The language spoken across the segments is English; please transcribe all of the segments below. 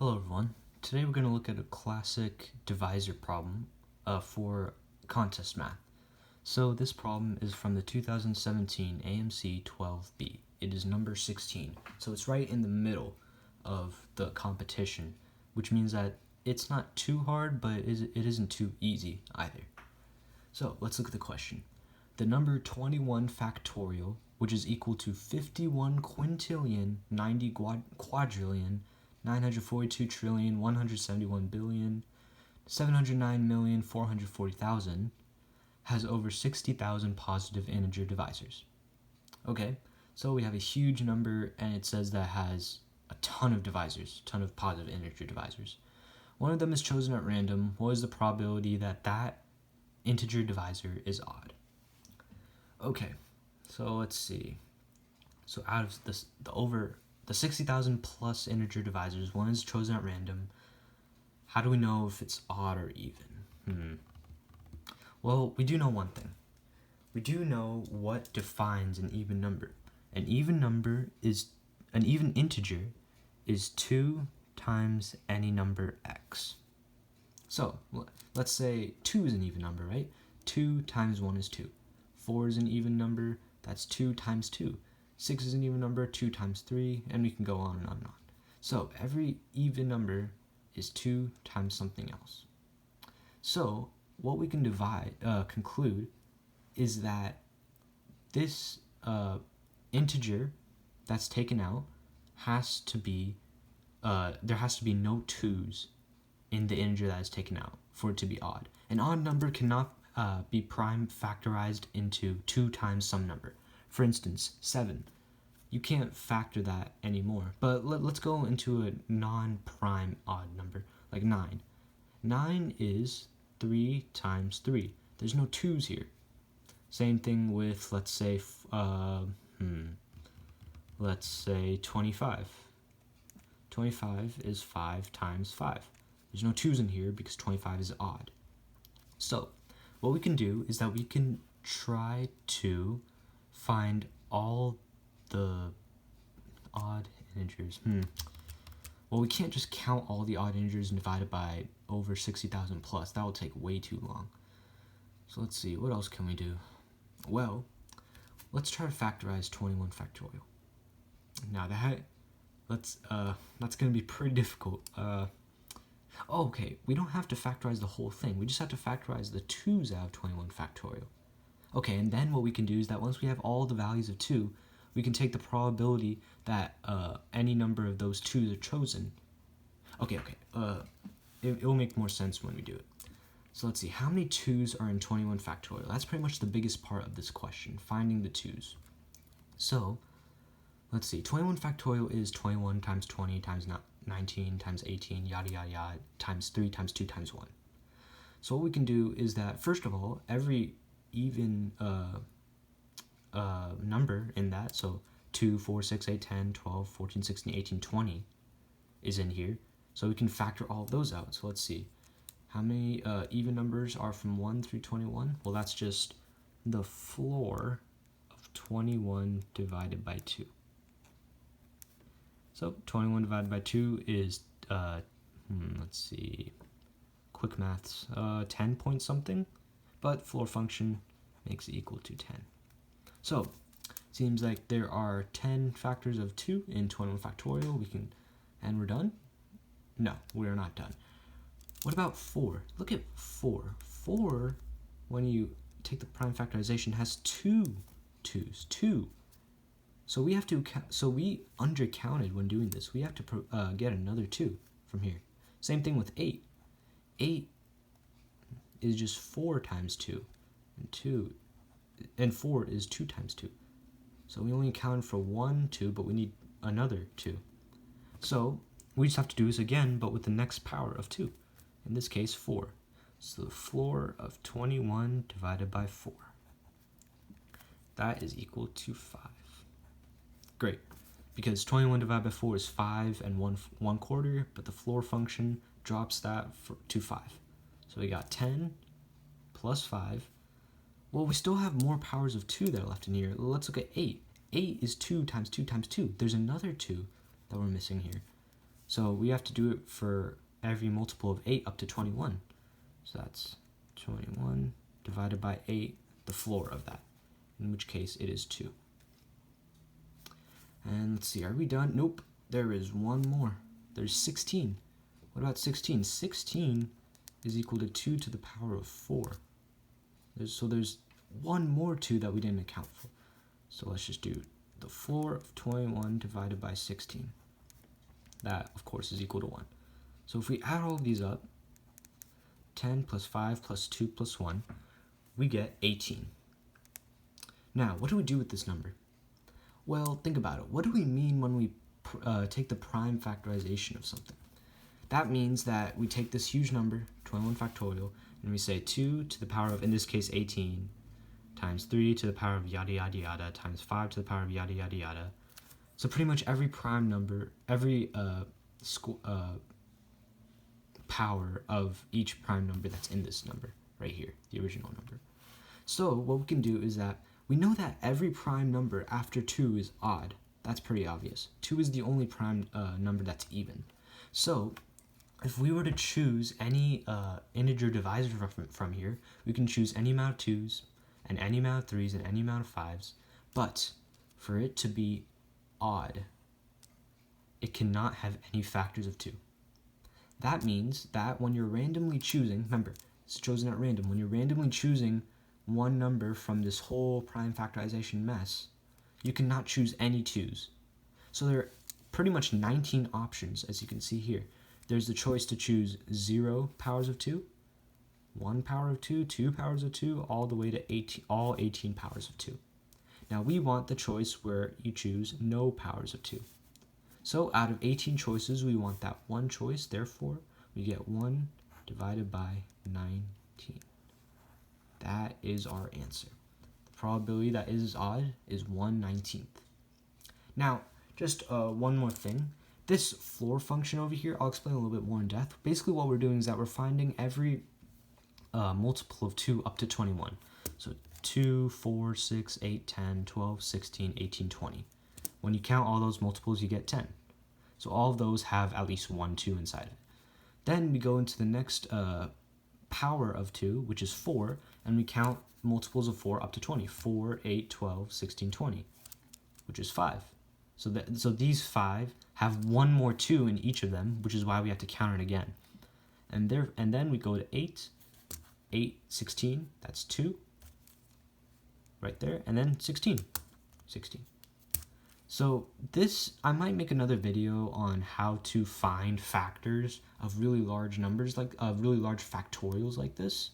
Hello everyone. Today we're going to look at a classic divisor problem for contest math. So this problem is from the 2017 AMC 12B. It is number 16. So it's right in the middle of the competition, which means that it's not too hard, but it isn't too easy either. So let's look at the question. The number 21 factorial, which is equal to 51 quintillion, 90 quadrillion, 942 trillion, 171 billion, 709,440,000, has over 60,000 positive integer divisors. Okay, so we have a huge number, and it says that has a ton of divisors, ton of positive integer divisors. One of them is chosen at random. What is the probability that that integer divisor is odd? Okay, so let's see. So out of this, the 60,000 plus integer divisors, one is chosen at random. How do we know if it's odd or even? Well, we do know one thing. We do know what defines an even number. An even integer is 2 times any number x. So let's say 2 is an even number, right? 2 times 1 is 2. 4 is an even number, that's 2 times 2. 6 is an even number, 2 times 3, and we can go on and on and on. So every even number is 2 times something else. So what we can conclude is that this integer that's taken out has to be, there has to be no 2's in the integer that is taken out for it to be odd. An odd number cannot be prime factorized into 2 times some number. For instance, 7. You can't factor that anymore. But let's go into a non-prime odd number, like 9. 9 is 3 times 3. There's no 2's here. Same thing with, let's say 25. 25 is 5 times 5. There's no 2's in here because 25 is odd. So what we can do is that we can try to find all the odd integers. Well, we can't just count all the odd integers and divide it by over 60,000 plus. That will take way too long. So let's see, what else can we do? Well, let's try to factorize 21 factorial. Now that's going to be pretty difficult. Okay, we don't have to factorize the whole thing. We just have to factorize the 2's out of 21 factorial. Okay, and then what we can do is that once we have all the values of 2, we can take the probability that any number of those 2's are chosen. It will make more sense when we do it. So let's see, how many 2's are in 21 factorial? That's pretty much the biggest part of this question, finding the 2's. So let's see, 21 factorial is 21 times 20 times 19 times 18, yada yada yada, times 3 times 2 times 1. So what we can do is that, first of all, every even number in that, so 2, 4, 6, 8, 10, 12, 14, 16, 18, 20 is in here. So we can factor all of those out. So let's see. How many even numbers are from 1 through 21? Well, that's just the floor of 21 divided by 2. So 21 divided by 2 is, let's see, quick maths, 10 point something, but floor function makes it equal to 10. So seems like there are 10 factors of 2 in 21 factorial. And we're done? No, we're not done. What about 4? Look at 4. 4, when you take the prime factorization, has 2 2's, 2. So we undercounted when doing this. We have to get another 2 from here. Same thing with 8. 8 is just 4 times 2, and 4 is 2 times 2. So we only accounted for 1 2, but we need another 2. So we just have to do this again, but with the next power of 2. In this case, 4. So the floor of 21 divided by 4. That is equal to 5. Great, because 21 divided by 4 is 5 and 1 quarter, but the floor function drops that to 5. So we got 10 plus 5. Well, we still have more powers of 2 that are left in here. Let's look at 8. 8 is 2 times 2 times 2. There's another 2 that we're missing here. So we have to do it for every multiple of 8 up to 21. So that's 21 divided by 8, the floor of that, in which case it is 2. And let's see, are we done? Nope, there is one more. There's 16. What about 16? 16 is equal to 2 to the power of 4. So there's one more 2 that we didn't account for. So let's just do the floor of 21 divided by 16. That, of course, is equal to 1. So if we add all of these up, 10 plus 5 plus 2 plus 1, we get 18. Now, what do we do with this number? Well, think about it. What do we mean when we take the prime factorization of something? That means that we take this huge number, 21 factorial, and we say 2 to the power of, in this case, 18, times 3 to the power of yada yada yada, times 5 to the power of yada yada yada. So pretty much every prime number, every power of each prime number that's in this number, right here, the original number. So what we can do is that we know that every prime number after 2 is odd. That's pretty obvious. 2 is the only prime number that's even. So if we were to choose any integer divisor from here, we can choose any amount of 2's and any amount of 3's and any amount of 5's. But for it to be odd, it cannot have any factors of 2. That means that when you're randomly choosing, remember, it's chosen at random, when you're randomly choosing one number from this whole prime factorization mess, you cannot choose any 2's. So there are pretty much 19 options, as you can see here. There's the choice to choose 0 powers of 2, 1 power of 2, 2 powers of 2, all the way to 18, all 18 powers of 2. Now we want the choice where you choose no powers of 2. So out of 18 choices, we want that one choice. Therefore, we get 1 divided by 19. That is our answer. The probability that is odd is 1/19. Now, just one more thing. This floor function over here, I'll explain a little bit more in depth. Basically, what we're doing is that we're finding every multiple of 2 up to 21. So 2, 4, 6, 8, 10, 12, 16, 18, 20. When you count all those multiples, you get 10. So all of those have at least 1, 2 inside of it. Then we go into the next power of 2, which is 4, and we count multiples of 4 up to 20. 4, 8, 12, 16, 20, which is 5. So these 5 have one more 2 in each of them, which is why we have to count it again. And then we go to 8, 8, 16, that's 2, right there, and then 16, 16. So this, I might make another video on how to find factors of really large numbers, like really large factorials like this,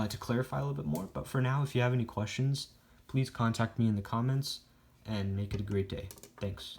to clarify a little bit more. But for now, if you have any questions, please contact me in the comments, and make it a great day. Thanks.